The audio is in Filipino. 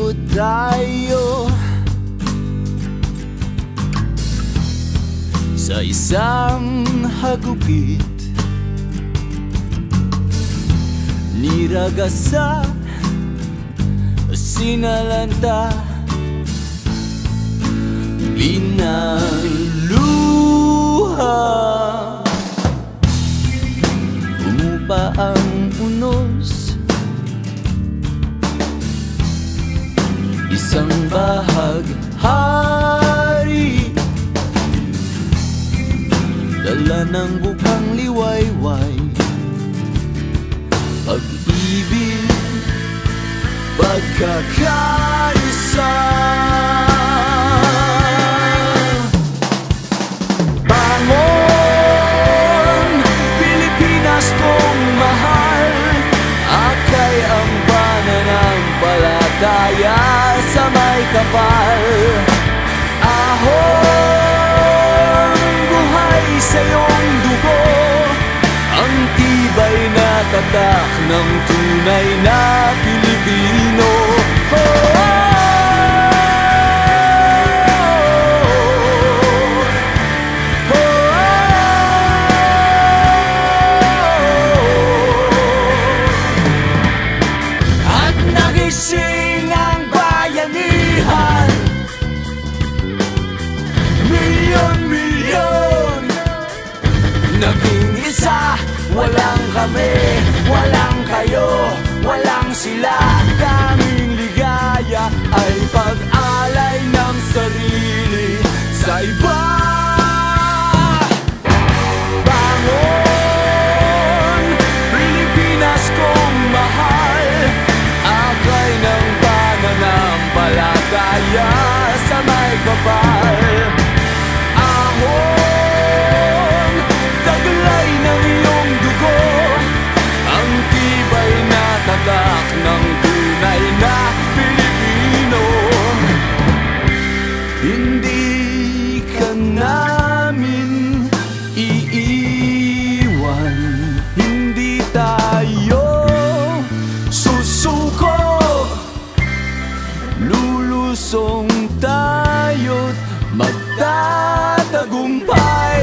Ikot tayo sa isang hagupit, niragasa, sinalanta, binangluha. Umupa ang unos, isang bahaghari, dala ng bukang liwayway, pag-ibig, pagkakaisa. Bangon, Pilipinas kong mahal, akay ang pananampalataya sa may kapal. Ahon, buhay sa iyong dugo, ang tibay na tatak ng tunay na Pilipino. At nagising ang bayanihan, milyon-milyon, naging isa. Walang kami, walang kayo, walang sila. Kaming ligaya ay pag-alay ng sarili sa iba. Bangon, Pilipinas kong mahal, akay ng pananampalataya sa may kapal. Ahon, taglay ng iyong dugo, ang tibay na tatak ng tunay na Pilipino. Hindi ka namin iiwan, hindi tayo susuko, lulusong tayo't magtatagumpay.